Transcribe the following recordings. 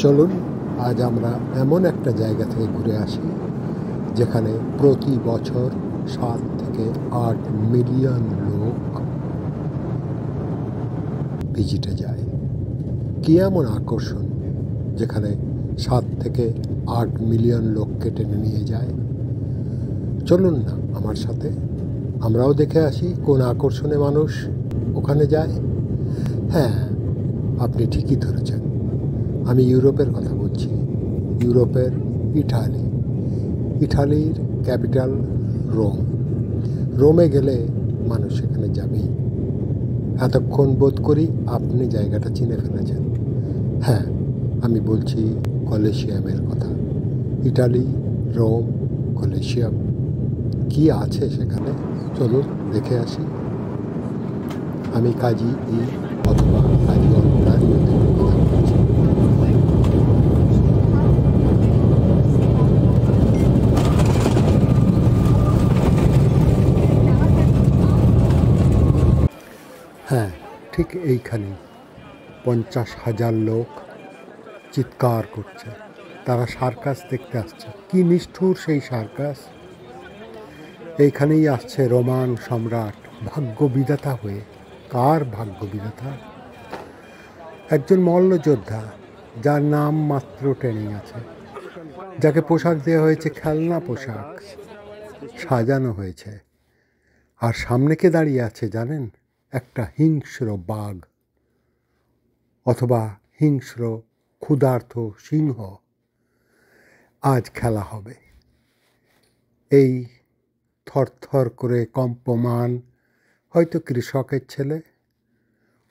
চলুন আজ আমরা এমন একটা জায়গা থেকে ঘুরে আসি যেখানে প্রতি বছর 7 থেকে 8 মিলিয়ন লোক ভিজিটে যায়। কি এমন আকর্ষণ যেখানে 7 থেকে 8 মিলিয়ন লোককে টেনে নিয়ে যায়? চলুন না আমার সাথে, আমরাও দেখে আসি কোন আকর্ষণে মানুষ ওখানে যায়। হ্যাঁ, আপনি ঠিকই ধরেছেন, আমি ইউরোপের কথা বলছি। ইউরোপের ইটালির ক্যাপিটাল রোম। রোমে গেলে মানুষ সেখানে যাবেই। এতক্ষণ বোধ করি আপনি জায়গাটা চিনে ফেলেছেন। হ্যাঁ, আমি বলছি কলেসিয়ামের কথা। Italy, Rome, Colosseum. কি আছে সেখানে চলুন দেখে আসি। আমি কাজী ই অথবা কাজী অন্যান্য কথা বলছি। হ্যাঁ, ঠিক এইখানে 50,000 লোক চিৎকার করছে। তারা সার্কাস দেখতে আসছে। কি নিষ্ঠুর সেই সার্কাস! এইখানেই আসছে রোমান সম্রাট ভাগ্যবিধাতা হয়ে। কার ভাগ্যবিধাতা? একজন মল্লযোদ্ধা, যার নাম মাত্র ট্রেনিং আছে, যাকে পোশাক দেওয়া হয়েছে খেলনা পোশাক, সাজানো হয়েছে। আর সামনে কে দাঁড়িয়ে আছে জানেন? একটা হিংস্র বাঘ অথবা হিংস্র ক্ষুধার্ত সিংহ। আজ খেলা হবে। এই থরথর করে কম্পমান, হয়তো কৃষকের ছেলে,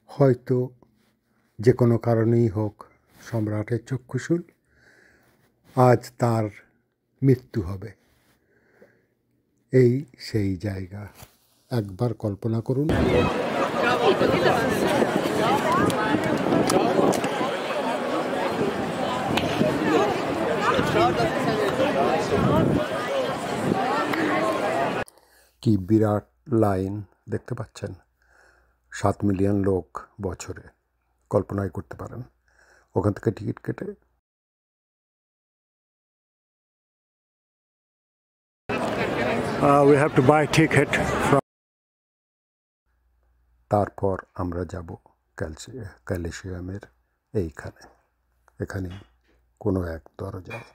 হয়তো যে কোনো কারণেই হোক সম্রাটের চক্ষুশূল, আজ তার মৃত্যু হবে। এই সেই জায়গা। একবার কল্পনা করুন। কি বিরাট লাইন দেখতে পাচ্ছেন। 7 মিলিয়ন লোক বছরে, কল্পনাই করতে পারেন। ওখান থেকে টিকিট কেটে we have to buy ticket from. তারপর আমরা যাব কলেসিয়ামের এইখানে। এখানে কোনো এক দরজায়।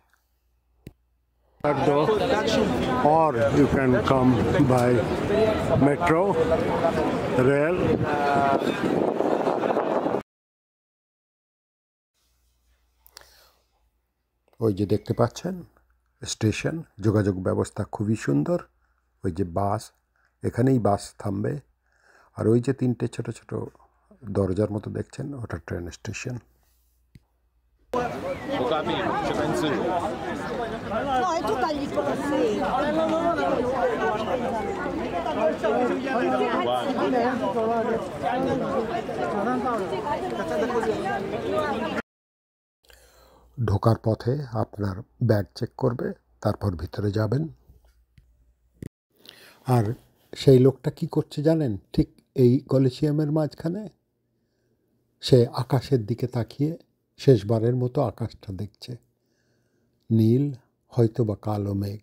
Or you can come by metro, rail. ওই যে দেখতে পাচ্ছেন স্টেশন, যোগাযোগ ব্যবস্থা খুবই সুন্দর। ওই যে বাস, এখানেই বাস থামবে। আর ওই যে 3টে ছোট ছোট দরজার মতো দেখছেন, ওটা ট্রেন স্টেশন। ঢোকার পথে আপনার ব্যাগ চেক করবে, তারপর ভিতরে যাবেন। আর সেই লোকটা কি করছে জানেন? ঠিক এই কলেসিয়ামের মাঝখানে সে আকাশের দিকে তাকিয়ে শেষবারের মতো আকাশটা দেখছে। নীল, হয়তো বা কালো মেঘ,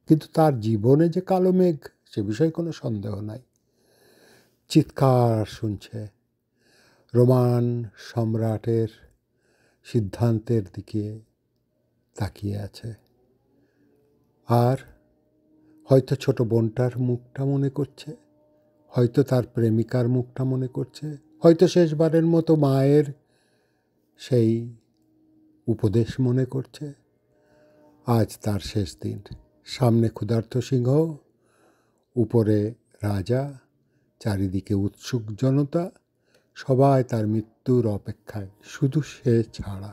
কিন্তু তার জীবনে যে কালো মেঘ সে বিষয়ে কোনো সন্দেহ নাই। চিৎকার শুনছে, রোমান সম্রাটের সিদ্ধান্তের দিকে তাকিয়ে আছে। আর হয়তো ছোট বোনটার মুখটা মনে করছে, হয়তো তার প্রেমিকার মুখটা মনে করছে, হয়তো শেষবারের মতো মায়ের সেই উপদেশ মনে করছে। আজ তার শেষ দিন। সামনে ক্ষুধার্ত সিংহ, উপরে রাজা, চারিদিকে উৎসুক জনতা, সবাই তার মৃত্যুর অপেক্ষায়, শুধু সে ছাড়া।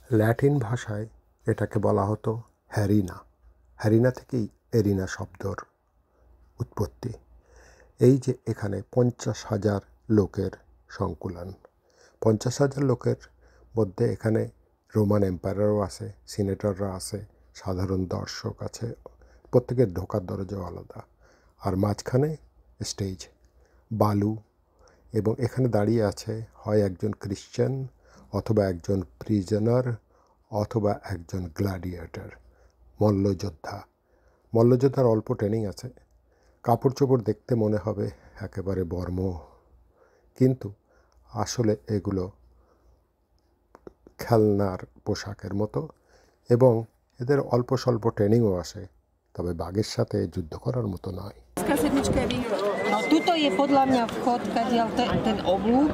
ল্যাটিন ভাষায় এটাকে বলা হতো হ্যারিনা। হ্যারিনা থেকেই এরিনা শব্দর উৎপত্তি। এই যে এখানে 50,000 লোকের সংকুলন, 50,000 লোকের মধ্যে এখানে রোমান এম্পায়ারও আছে, সিনেটররা আছে, সাধারণ দর্শক আছে, প্রত্যেকের ঢোকার দরজাও আলাদা। আর মাঝখানে স্টেজ, বালু, এবং এখানে দাঁড়িয়ে আছে হয় একজন ক্রিশ্চান, অথবা একজন প্রিজনার, অথবা একজন গ্ল্যাডিয়েটর, মল্লযোদ্ধা। মল্লযোদ্ধার অল্প ট্রেনিং আছে, কাপড় চোপড় দেখতে মনে হবে একেবারে বর্ম, কিন্তু আসলে এগুলো খেলনার পোশাকের মতো, এবং এদের অল্প স্বল্প ট্রেনিংও আসে, তবে বাঘের সাথে যুদ্ধ করার মতো নয়। No tuto je podľa mňa vchod, kadiaľ ten oblúk,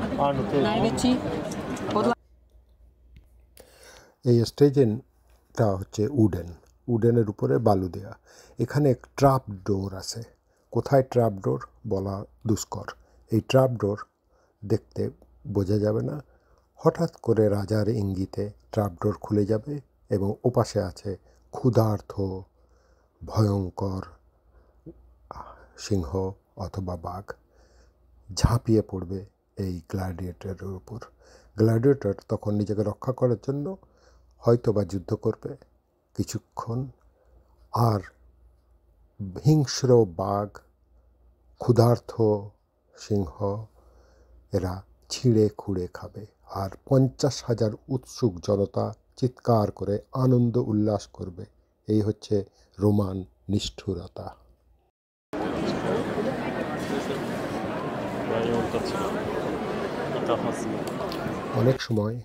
najväčší. এই স্টেজটা হচ্ছে উডেনের উপরে বালু দেয়া। এখানে ট্র্যাপ ডোর আছে। কোথায় ট্র্যাপ ডোর বলা দুষ্কর। এই ট্র্যাপ ডোর দেখতে বোঝা যাবে না, হঠাৎ করে রাজার ইঙ্গিতে ট্র্যাপ ডোর খুলে যাবে এবং ওপাশে আছে ক্ষুধার্ত ভয়ঙ্কর সিংহ অথবা বাঘ, ঝাঁপিয়ে পড়বে এই গ্ল্যাডিয়েটরের উপর। গ্ল্যাডিয়েটর তখন নিজেকে রক্ষা করার জন্য হয়তো বা যুদ্ধ করবে কিছুক্ষণ, আর হিংস্র বাঘ, ক্ষুধার্ত সিংহ এরা ছিঁড়ে খুঁড়ে খাবে, আর 50,000 উৎসুক জনতা চিৎকার করে আনন্দ উল্লাস করবে। এই হচ্ছে রোমান নিষ্ঠুরতা। অনেক সময়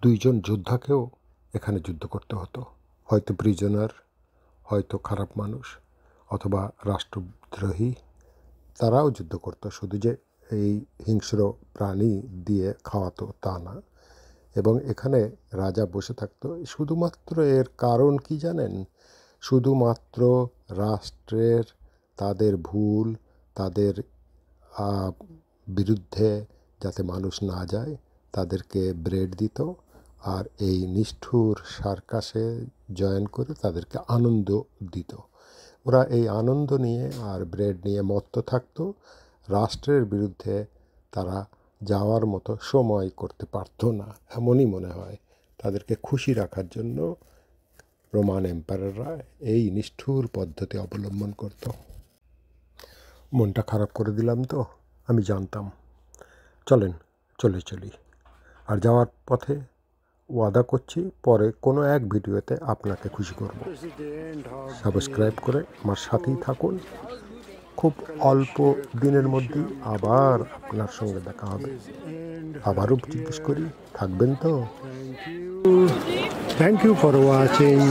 দুইজন যোদ্ধাকেও এখানে যুদ্ধ করতে হতো, হয়তো প্রিজনার, হয়তো খারাপ মানুষ, অথবা রাষ্ট্রদ্রোহী, তারাও যুদ্ধ করতো। শুধু যে এই হিংস্র প্রাণী দিয়ে খাওয়াতো তা না। এবং এখানে রাজা বসে থাকতো শুধুমাত্র, এর কারণ কি জানেন? শুধুমাত্র রাষ্ট্রের তাদের ভুল, তাদের বিরুদ্ধে যাতে মানুষ না যায় তাদেরকে ব্রেড দিত, আর এই নিষ্ঠুর সার্কাসে জয়েন করে তাদেরকে আনন্দ দিত। ওরা এই আনন্দ নিয়ে আর ব্রেড নিয়ে মত্ত থাকতো। রাষ্ট্রের বিরুদ্ধে তারা যাওয়ার মতো সময় করতে পারতো না, এমনই মনে হয়। তাদেরকে খুশি রাখার জন্য রোমান এম্পায়াররা এই নিষ্ঠুর পদ্ধতি অবলম্বন করত। মনটা খারাপ করে দিলাম তো, আমি জানতাম। চলেন চলি, আর যাওয়ার পথে ওয়াদা করছি পরে কোনো এক ভিডিওতে আপনাকে খুশি করব। সাবস্ক্রাইব করে আমার সাথেই থাকুন। খুব অল্প দিনের মধ্যেই আবার আপনার সঙ্গে দেখা হবে। আবারও জিজ্ঞেস করি, থাকবেন তো? Thank you for watching.